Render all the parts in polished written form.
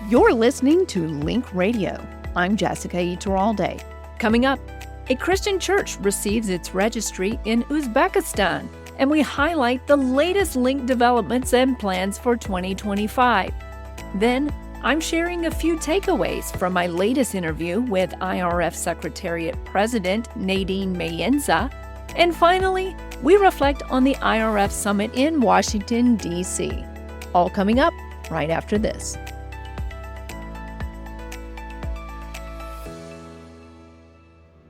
You're listening to LYNC Radio. I'm Jessica Iturralde. Coming up, a Christian church receives its registry in Uzbekistan, and we highlight the latest LYNC developments and plans for 2025. Then, I'm sharing a few takeaways from my latest interview with IRF Secretariat President Nadine Maenza. And finally, we reflect on the IRF Summit in Washington, D.C. All coming up right after this.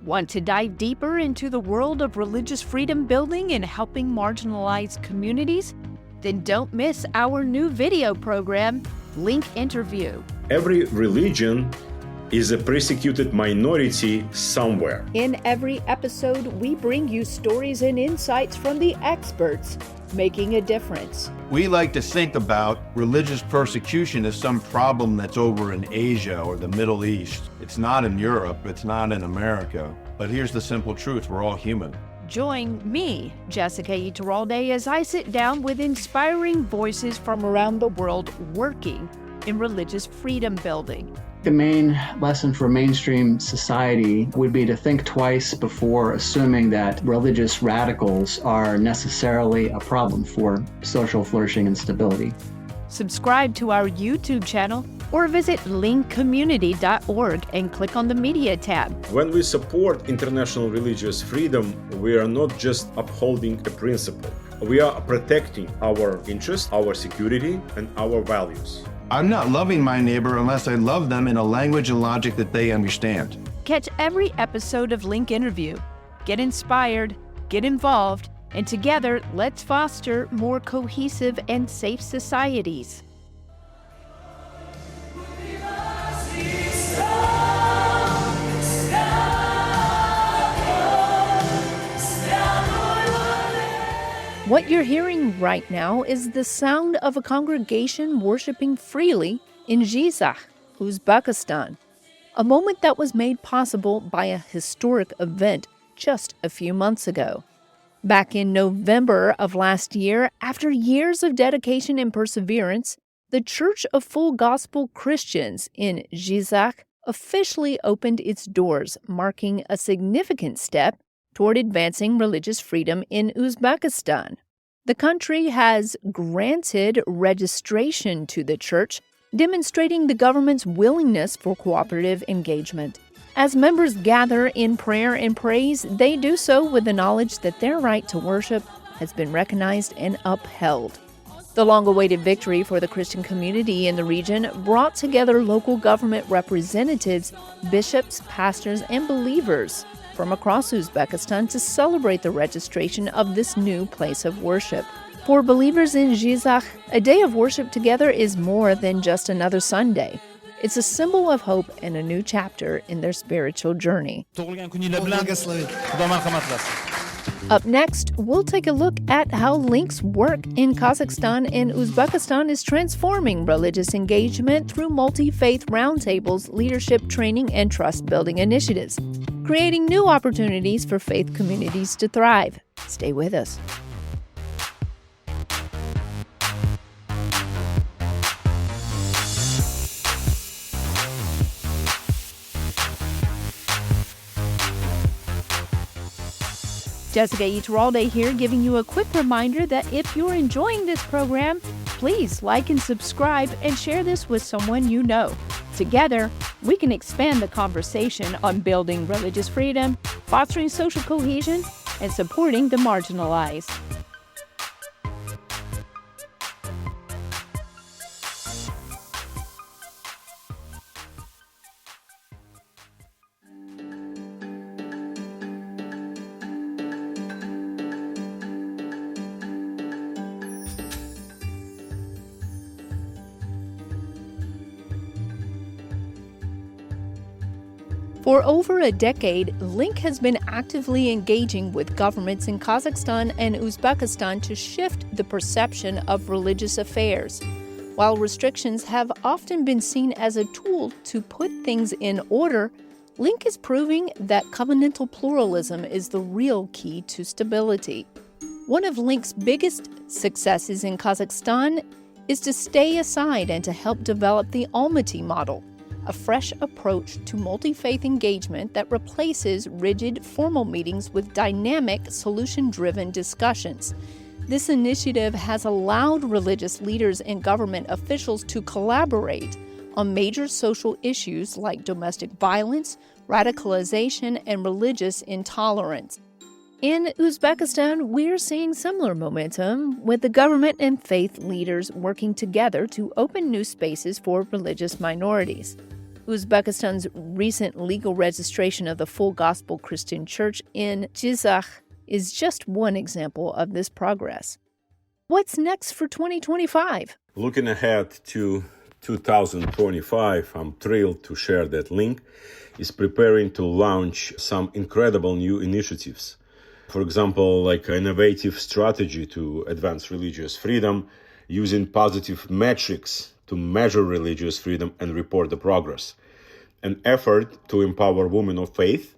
Want to dive deeper into the world of religious freedom building and helping marginalized communities? Then don't miss our new video program, LYNC Interview. Every religion is a persecuted minority somewhere. In every episode, we bring you stories and insights from the experts making a difference. We like to think about religious persecution as some problem that's over in Asia or the Middle East. It's not in Europe, it's not in America. But here's the simple truth, we're all human. Join me, Jessica Iturralde, as I sit down with inspiring voices from around the world working in religious freedom building. The main lesson for mainstream society would be to think twice before assuming that religious radicals are necessarily a problem for social flourishing and stability. Subscribe to our YouTube channel or visit lyncommunity.org and click on the Media tab. When we support international religious freedom, we are not just upholding a principle. We are protecting our interests, our security, and our values. I'm not loving my neighbor unless I love them in a language and logic that they understand. Catch every episode of LYNC Interview. Get inspired, get involved, and together, let's foster more cohesive and safe societies. What you're hearing right now is the sound of a congregation worshiping freely in Zhizak, Uzbekistan, a moment that was made possible by a historic event just a few months ago. Back in November of last year, after years of dedication and perseverance, the Church of Full Gospel Christians in Zhizak officially opened its doors, marking a significant step toward advancing religious freedom in Uzbekistan. The country has granted registration to the church, demonstrating the government's willingness for cooperative engagement. As members gather in prayer and praise, they do so with the knowledge that their right to worship has been recognized and upheld. The long-awaited victory for the Christian community in the region brought together local government representatives, bishops, pastors, and believers from across Uzbekistan to celebrate the registration of this new place of worship. For believers in Zhizak, a day of worship together is more than just another Sunday. It's a symbol of hope and a new chapter in their spiritual journey. Up next, we'll take a look at how LYNC's work in Kazakhstan and Uzbekistan is transforming religious engagement through multi-faith roundtables, leadership training, and trust-building initiatives, creating new opportunities for faith communities to thrive. Stay with us. Jessica Iturralde here, giving you a quick reminder that if you're enjoying this program, please like and subscribe and share this with someone you know. Together, we can expand the conversation on building religious freedom, fostering social cohesion, and supporting the marginalized. For over a decade, LYNC has been actively engaging with governments in Kazakhstan and Uzbekistan to shift the perception of religious affairs. While restrictions have often been seen as a tool to put things in order, LYNC is proving that covenantal pluralism is the real key to stability. One of LYNC's biggest successes in Kazakhstan is to stay aside and to help develop the Almaty model, a fresh approach to multi-faith engagement that replaces rigid formal meetings with dynamic, solution-driven discussions. This initiative has allowed religious leaders and government officials to collaborate on major social issues like domestic violence, radicalization, and religious intolerance. In Uzbekistan, we're seeing similar momentum, with the government and faith leaders working together to open new spaces for religious minorities. Uzbekistan's recent legal registration of the Full Gospel Christian Church in Jizakh is just one example of this progress. What's next for 2025? Looking ahead to 2025, I'm thrilled to share that LYNC is preparing to launch some incredible new initiatives. For example, like an innovative strategy to advance religious freedom using positive metrics to measure religious freedom and report the progress. An effort to empower women of faith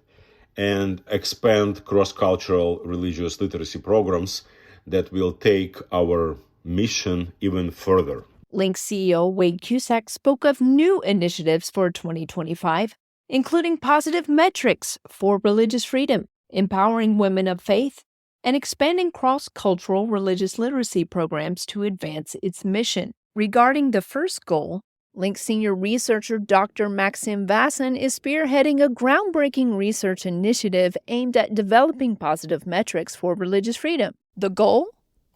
and expand cross-cultural religious literacy programs that will take our mission even further. LYNC CEO Wade Cusack spoke of new initiatives for 2025, including positive metrics for religious freedom, empowering women of faith, and expanding cross-cultural religious literacy programs to advance its mission. Regarding the first goal, LYNC senior researcher Dr. Maxim Vassin is spearheading a groundbreaking research initiative aimed at developing positive metrics for religious freedom. The goal?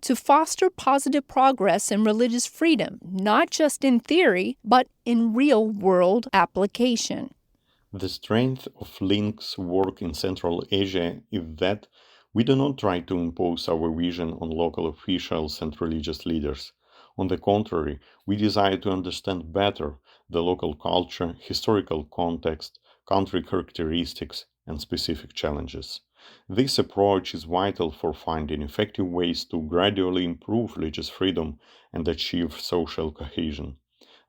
To foster positive progress in religious freedom, not just in theory, but in real-world application. The strength of LYNC's work in Central Asia is that we do not try to impose our vision on local officials and religious leaders. On the contrary, we desire to understand better the local culture, historical context, country characteristics, and specific challenges. This approach is vital for finding effective ways to gradually improve religious freedom and achieve social cohesion.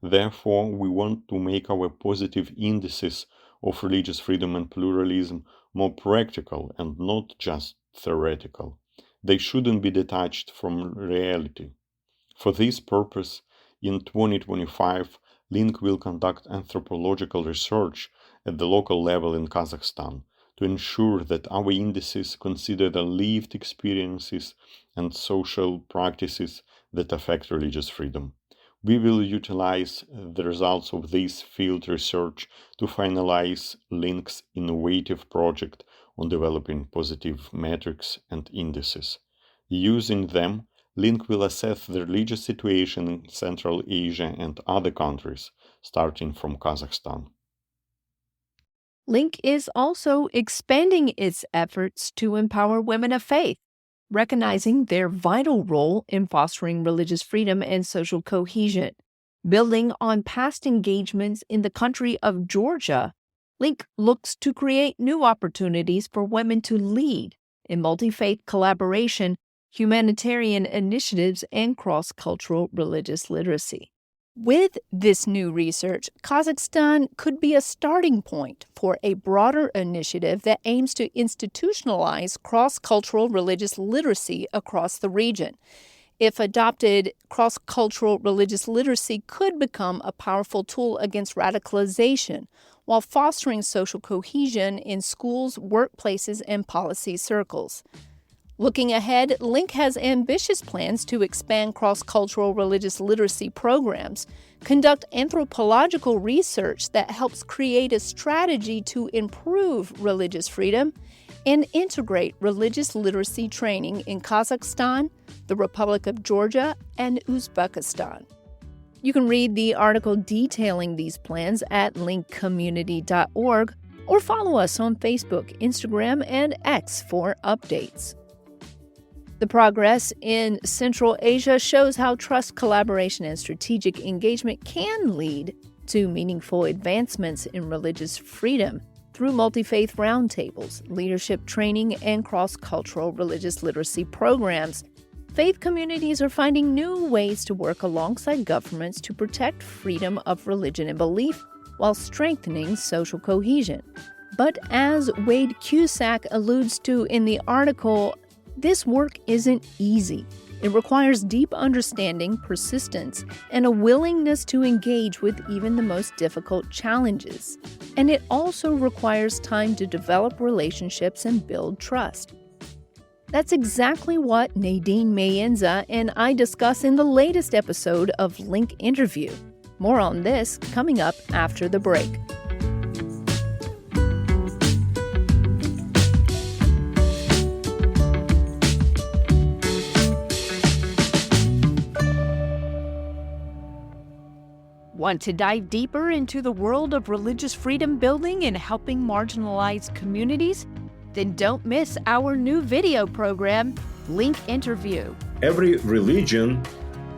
Therefore, we want to make our positive indices of religious freedom and pluralism more practical and not just theoretical. They shouldn't be detached from reality. For this purpose, in 2025, LYNC will conduct anthropological research at the local level in Kazakhstan to ensure that our indices consider the lived experiences and social practices that affect religious freedom. We will utilize the results of this field research to finalize LYNC's innovative project on developing positive metrics and indices. Using them, LYNC will assess the religious situation in Central Asia and other countries, starting from Kazakhstan. LYNC is also expanding its efforts to empower women of faith, recognizing their vital role in fostering religious freedom and social cohesion. Building on past engagements in the country of Georgia, LYNC looks to create new opportunities for women to lead in multi-faith collaboration, humanitarian initiatives, and cross-cultural religious literacy. With this new research, Kazakhstan could be a starting point for a broader initiative that aims to institutionalize cross-cultural religious literacy across the region. If adopted, cross-cultural religious literacy could become a powerful tool against radicalization while fostering social cohesion in schools, workplaces, and policy circles. Looking ahead, LYNC has ambitious plans to expand cross-cultural religious literacy programs, conduct anthropological research that helps create a strategy to improve religious freedom, and integrate religious literacy training in Kazakhstan, the Republic of Georgia, and Uzbekistan. You can read the article detailing these plans at lyncommunity.org or follow us on Facebook, Instagram, and X for updates. The progress in Central Asia shows how trust, collaboration, and strategic engagement can lead to meaningful advancements in religious freedom through multi-faith roundtables, leadership training, and cross-cultural religious literacy programs. Faith communities are finding new ways to work alongside governments to protect freedom of religion and belief while strengthening social cohesion. But as Wade Cusack alludes to in the article, this work isn't easy. It requires deep understanding, persistence, and a willingness to engage with even the most difficult challenges. And it also requires time to develop relationships and build trust. That's exactly what Nadine Maenza and I discuss in the latest episode of LYNC Interview. More on this coming up after the break. Want to dive deeper into the world of religious freedom building and helping marginalized communities? Then don't miss our new video program, LYNC Interview. Every religion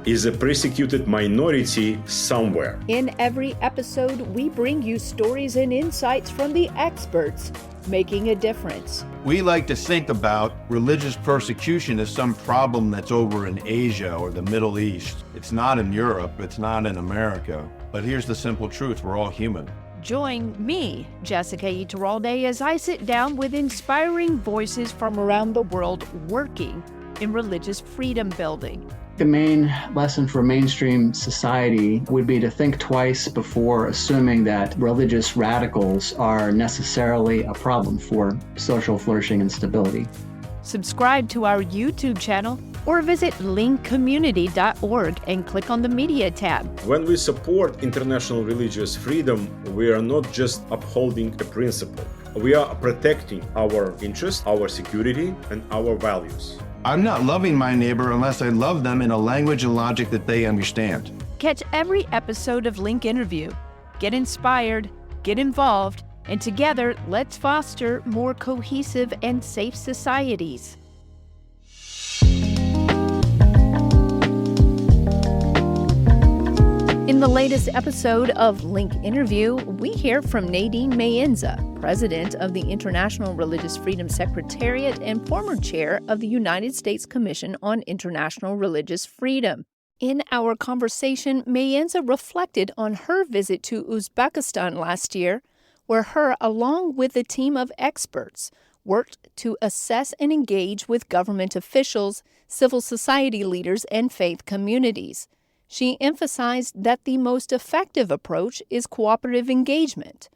is a persecuted minority somewhere. In every episode, we bring you stories and insights from the experts making a difference. We like to think about religious persecution as some problem that's over in Asia or the Middle East. It's not in Europe, it's not in America. But here's the simple truth, we're all human. Join me, Jessica Iturralde, as I sit down with inspiring voices from around the world working in religious freedom building. The main lesson for mainstream society would be to think twice before assuming that religious radicals are necessarily a problem for social flourishing and stability. Subscribe to our YouTube channel or visit lyncommunity.org and click on the Media tab. When we support international religious freedom, we are not just upholding a principle. We are protecting our interests, our security, and our values. I'm not loving my neighbor unless I love them in a language and logic that they understand. Catch every episode of LYNC Interview. Get inspired, get involved, and together, let's foster more cohesive and safe societies. In the latest episode of LYNC Interview, we hear from Nadine Maenza, president of the International Religious Freedom Secretariat and former chair of the United States Commission on International Religious Freedom. In our conversation, Maenza reflected on her visit to Uzbekistan last year, where her, along with a team of experts, worked to assess and engage with government officials, civil society leaders, and faith communities. She emphasized that the most effective approach is cooperative engagement,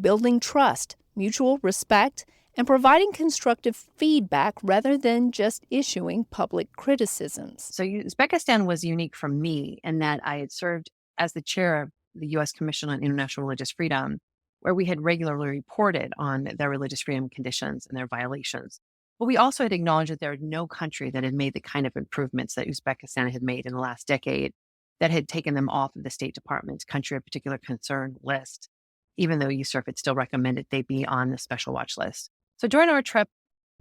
building trust, mutual respect, and providing constructive feedback rather than just issuing public criticisms. So Uzbekistan was unique for me in that I had served as the chair of the U.S. Commission on International Religious Freedom, where we had regularly reported on their religious freedom conditions and their violations. But we also had acknowledged that there was no country that had made the kind of improvements that Uzbekistan had made in the last decade, that had taken them off of the State Department's country of particular concern list, even though USCIRF had still recommended they be on the special watch list. So during our trip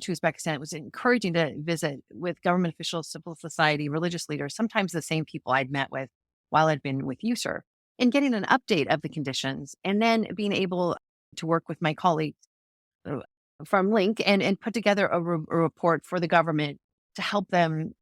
to Uzbekistan, it was encouraging to visit with government officials, civil society, religious leaders, sometimes the same people I'd met with while I'd been with USCIRF, and getting an update of the conditions, and then being able to work with my colleagues from LYNC and put together a report for the government to help them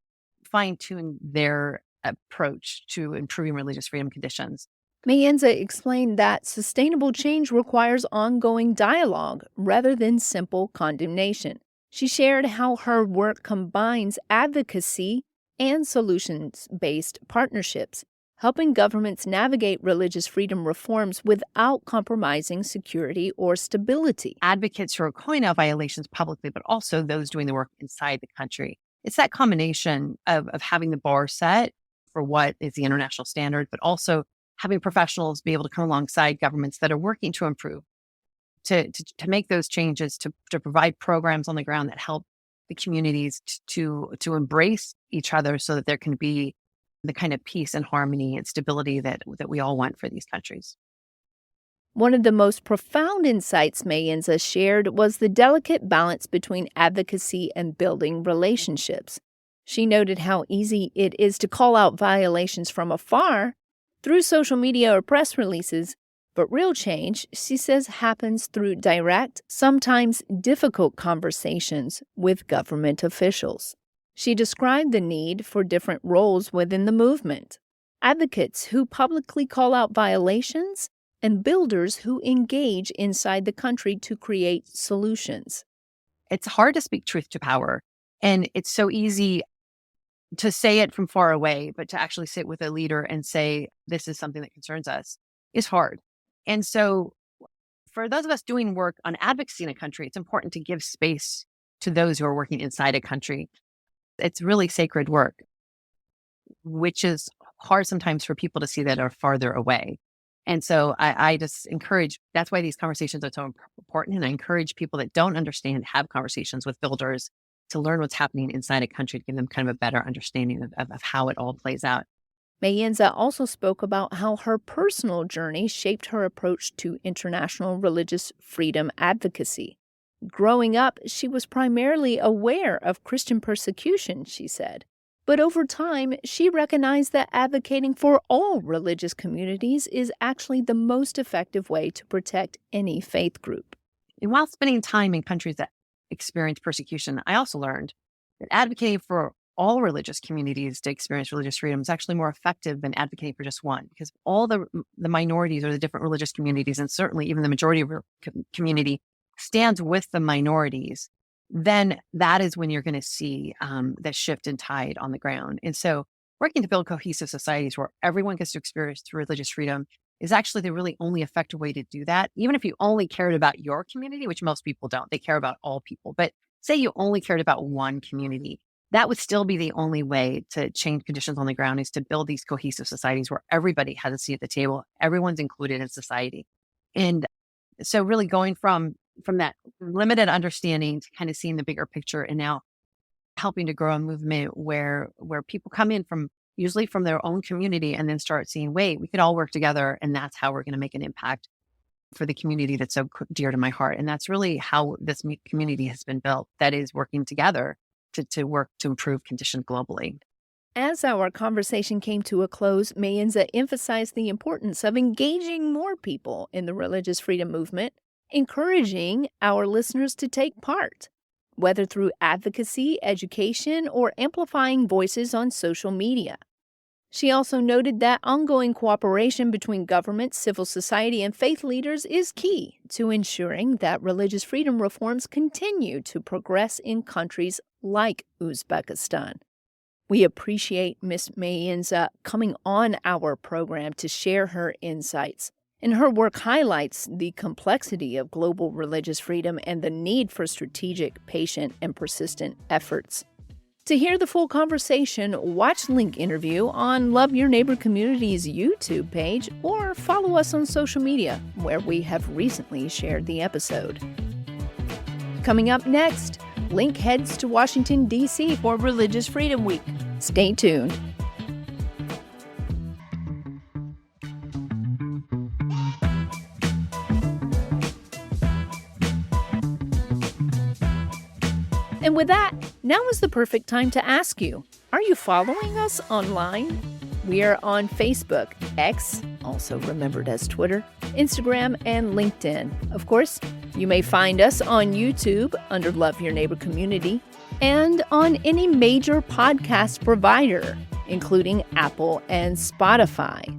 fine-tune their approach to improving religious freedom conditions. Maenza explained that sustainable change requires ongoing dialogue rather than simple condemnation. She shared how her work combines advocacy and solutions-based partnerships, helping governments navigate religious freedom reforms without compromising security or stability. Advocates who are calling out violations publicly, but also those doing the work inside the country. It's that combination of having the bar set for what is the international standard, but also having professionals be able to come alongside governments that are working to improve, to make those changes, to provide programs on the ground that help the communities to embrace each other so that there can be the kind of peace and harmony and stability that we all want for these countries. One of the most profound insights Maenza shared was the delicate balance between advocacy and building relationships. She noted how easy it is to call out violations from afar through social media or press releases, but real change, she says, happens through direct, sometimes difficult conversations with government officials. She described the need for different roles within the movement: advocates who publicly call out violations and builders who engage inside the country to create solutions. It's hard to speak truth to power, and it's so easy to say it from far away, but to actually sit with a leader and say, this is something that concerns us is hard. And so for those of us doing work on advocacy in a country, it's important to give space to those who are working inside a country. It's really sacred work, which is hard sometimes for people to see that are farther away. And so I just encourage, that's why these conversations are so important. And I encourage people that don't understand, have conversations with builders to learn what's happening inside a country, to give them kind of a better understanding of how it all plays out. Maenza also spoke about how her personal journey shaped her approach to international religious freedom advocacy. Growing up, she was primarily aware of Christian persecution, she said. But over time, she recognized that advocating for all religious communities is actually the most effective way to protect any faith group. And while spending time in countries that experience persecution, I also learned that advocating for all religious communities to experience religious freedom is actually more effective than advocating for just one, because all the minorities or the different religious communities, and certainly even the majority of your community, stands with the minorities, then that is when you're going to see that shift in tide on the ground. And so working to build cohesive societies where everyone gets to experience religious freedom is actually the really only effective way to do that. Even if you only cared about your community, which most people don't, they care about all people. But say you only cared about one community, that would still be the only way to change conditions on the ground, is to build these cohesive societies where everybody has a seat at the table, everyone's included in society. And so really going from that limited understanding to kind of seeing the bigger picture, and now helping to grow a movement where people come in from usually from their own community and then start seeing, wait, we could all work together, and that's how we're going to make an impact for the community that's so dear to my heart. And that's really how this community has been built, that is working together to work to improve conditions globally. As our conversation came to a close, Maenza emphasized the importance of engaging more people in the religious freedom movement, encouraging our listeners to take part, whether through advocacy, education, or amplifying voices on social media. She also noted that ongoing cooperation between government, civil society, and faith leaders is key to ensuring that religious freedom reforms continue to progress in countries like Uzbekistan. We appreciate Ms. Maenza coming on our program to share her insights, and her work highlights the complexity of global religious freedom and the need for strategic, patient, and persistent efforts. To hear the full conversation, watch LYNC interview on Love Your Neighbor Community's YouTube page, or follow us on social media, where we have recently shared the episode. Coming up next, LYNC heads to Washington, D.C. for Religious Freedom Week. Stay tuned. And with that, now is the perfect time to ask you, are you following us online? We are on Facebook, X, also remembered as Twitter, Instagram, and LinkedIn. Of course, you may find us on YouTube under Love Your Neighbor Community, and on any major podcast provider, including Apple and Spotify.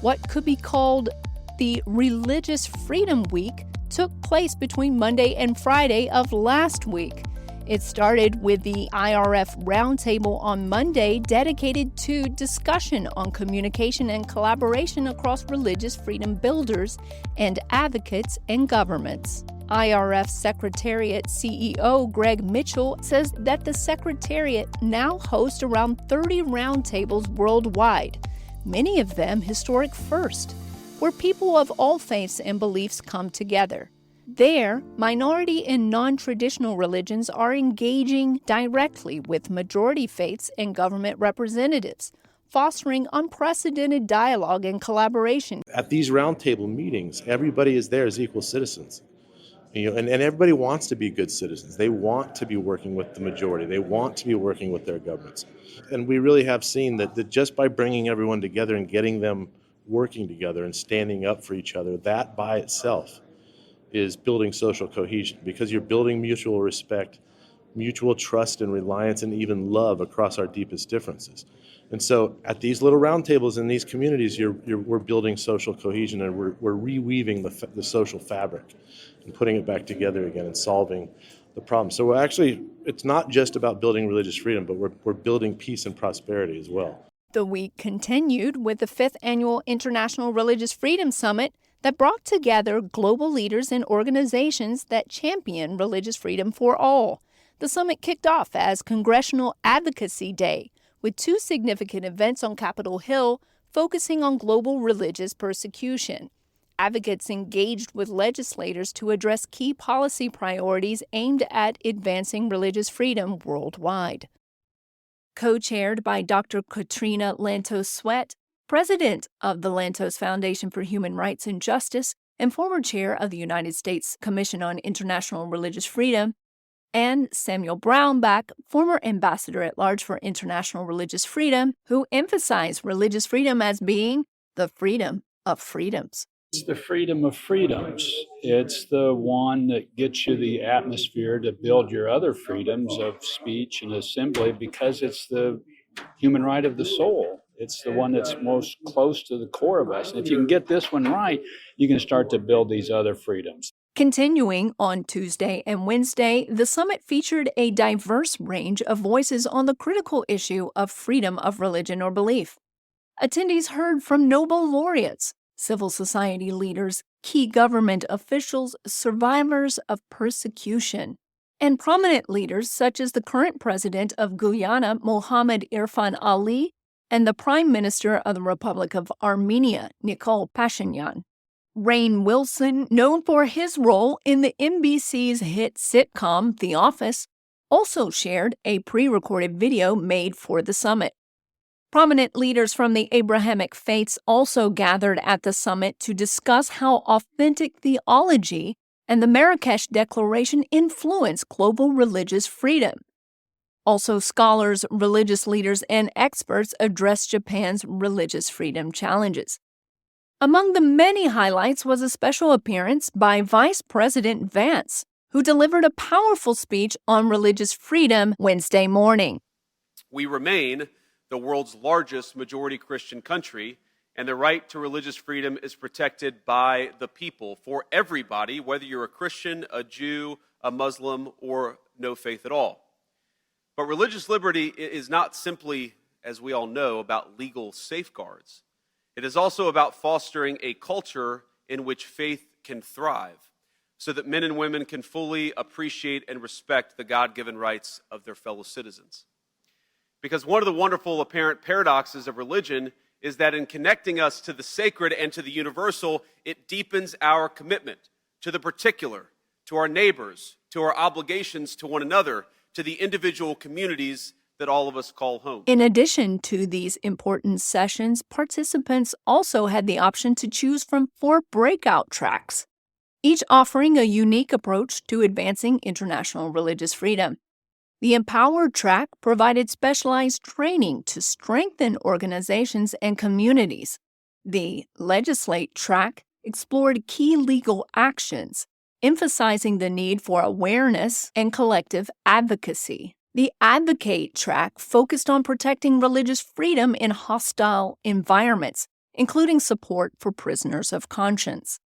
What could be called the Religious Freedom Week took place between Monday and Friday of last week. It started with the IRF Roundtable on Monday, dedicated to discussion on communication and collaboration across religious freedom builders and advocates and governments. IRF Secretariat CEO Greg Mitchell says that the Secretariat now hosts around 30 roundtables worldwide, many of them historic first, where people of all faiths and beliefs come together. There, minority and non-traditional religions are engaging directly with majority faiths and government representatives, fostering unprecedented dialogue and collaboration. At these roundtable meetings, everybody is there as equal citizens. And everybody wants to be good citizens. They want to be working with the majority. They want to be working with their governments. And we really have seen that just by bringing everyone together and getting them working together and standing up for each other, that by itself is building social cohesion, because you're building mutual respect, mutual trust and reliance, and even love across our deepest differences. And so at these little roundtables in these communities, we're building social cohesion, and we're reweaving the social fabric and putting it back together again and solving the problem. So it's not just about building religious freedom, but we're building peace and prosperity as well. The week continued with the 5th Annual International Religious Freedom Summit that brought together global leaders and organizations that champion religious freedom for all. The summit kicked off as Congressional Advocacy Day, with 2 significant events on Capitol Hill focusing on global religious persecution. Advocates engaged with legislators to address key policy priorities aimed at advancing religious freedom worldwide. Co-chaired by Dr. Katrina Lantos-Sweat, president of the Lantos Foundation for Human Rights and Justice and former chair of the United States Commission on International Religious Freedom, and Samuel Brownback, former ambassador at large for international religious freedom, who emphasized religious freedom as being the freedom of freedoms. It's the freedom of freedoms. It's the one that gets you the atmosphere to build your other freedoms of speech and assembly, because it's the human right of the soul. It's the one that's most close to the core of us. And if you can get this one right, you can start to build these other freedoms. Continuing on Tuesday and Wednesday, the summit featured a diverse range of voices on the critical issue of freedom of religion or belief. Attendees heard from Nobel laureates, civil society leaders, key government officials, survivors of persecution, and prominent leaders such as the current president of Guyana, Mohammed Irfan Ali, and the Prime Minister of the Republic of Armenia, Nikol Pashinyan. Rainn Wilson, known for his role in the NBC's hit sitcom The Office, also shared a pre-recorded video made for the summit. Prominent leaders from the Abrahamic faiths also gathered at the summit to discuss how authentic theology and the Marrakesh Declaration influence global religious freedom. Also, scholars, religious leaders, and experts addressed Japan's religious freedom challenges. Among the many highlights was a special appearance by Vice President Vance, who delivered a powerful speech on religious freedom Wednesday morning. We remain the world's largest majority Christian country, and the right to religious freedom is protected by the people for everybody, whether you're a Christian, a Jew, a Muslim, or no faith at all. But religious liberty is not simply, as we all know, about legal safeguards. It is also about fostering a culture in which faith can thrive, so that men and women can fully appreciate and respect the God-given rights of their fellow citizens. Because one of the wonderful apparent paradoxes of religion is that in connecting us to the sacred and to the universal, it deepens our commitment to the particular, to our neighbors, to our obligations to one another, to the individual communities that all of us call home. In addition to these important sessions, participants also had the option to choose from 4 breakout tracks, each offering a unique approach to advancing international religious freedom. The Empower track provided specialized training to strengthen organizations and communities. The Legislate track explored key legal actions, emphasizing the need for awareness and collective advocacy. The Advocate track focused on protecting religious freedom in hostile environments, including support for prisoners of conscience.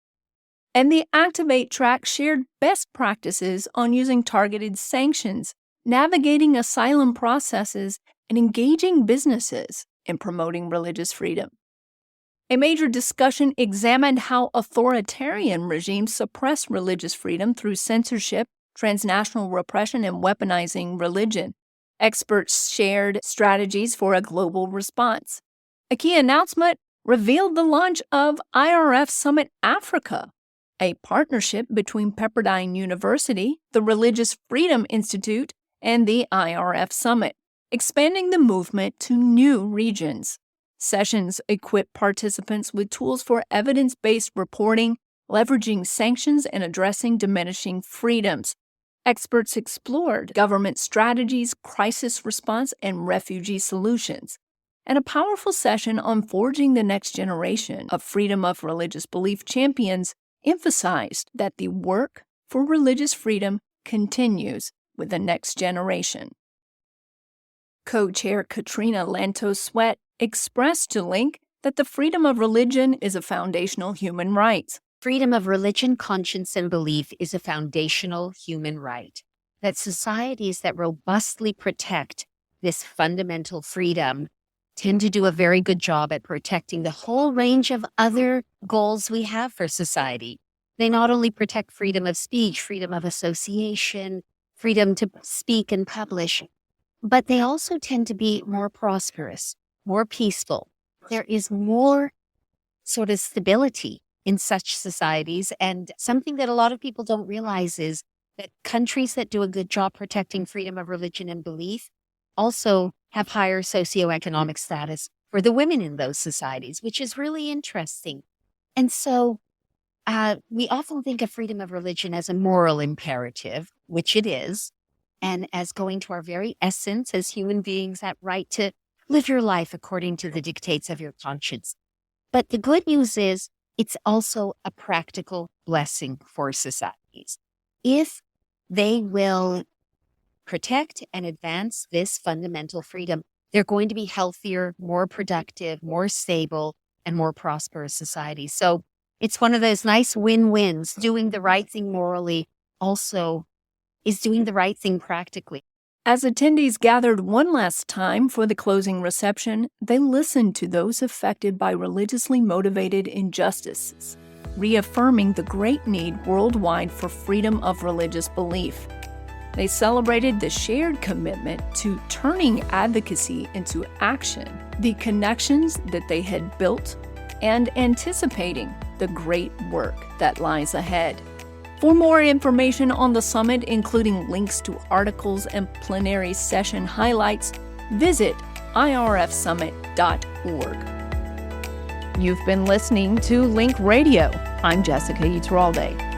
And the Activate track shared best practices on using targeted sanctions, navigating asylum processes, and engaging businesses in promoting religious freedom. A major discussion examined how authoritarian regimes suppress religious freedom through censorship, transnational repression, and weaponizing religion. Experts shared strategies for a global response. A key announcement revealed the launch of IRF Summit Africa, a partnership between Pepperdine University, the Religious Freedom Institute, and the IRF Summit, expanding the movement to new regions. Sessions equip participants with tools for evidence-based reporting, leveraging sanctions and addressing diminishing freedoms. Experts explored government strategies, crisis response, and refugee solutions. And a powerful session on forging the next generation of freedom of religious belief champions emphasized that the work for religious freedom continues with the next generation. Co-chair Katrina Lantos-Sweat expressed to LYNC that the freedom of religion is a foundational human right. Freedom of religion, conscience, and belief is a foundational human right. That societies that robustly protect this fundamental freedom tend to do a very good job at protecting the whole range of other goals we have for society. They not only protect freedom of speech, freedom of association, freedom to speak and publish, but they also tend to be more prosperous, more peaceful. There is more sort of stability in such societies. And something that a lot of people don't realize is that countries that do a good job protecting freedom of religion and belief also have higher socioeconomic status for the women in those societies, which is really interesting. And so we often think of freedom of religion as a moral imperative, which it is, and as going to our very essence as human beings, that right to live your life according to the dictates of your conscience. But the good news is it's also a practical blessing for societies. If they will protect and advance this fundamental freedom, they're going to be healthier, more productive, more stable, and more prosperous societies. So it's one of those nice win-wins. Doing the right thing morally also is doing the right thing practically. As attendees gathered one last time for the closing reception, they listened to those affected by religiously motivated injustices, reaffirming the great need worldwide for freedom of religious belief. They celebrated the shared commitment to turning advocacy into action, the connections that they had built, and anticipating the great work that lies ahead. For more information on the summit, including links to articles and plenary session highlights, visit irfsummit.org. You've been listening to LYNC Radio. I'm Jessica Iturralde.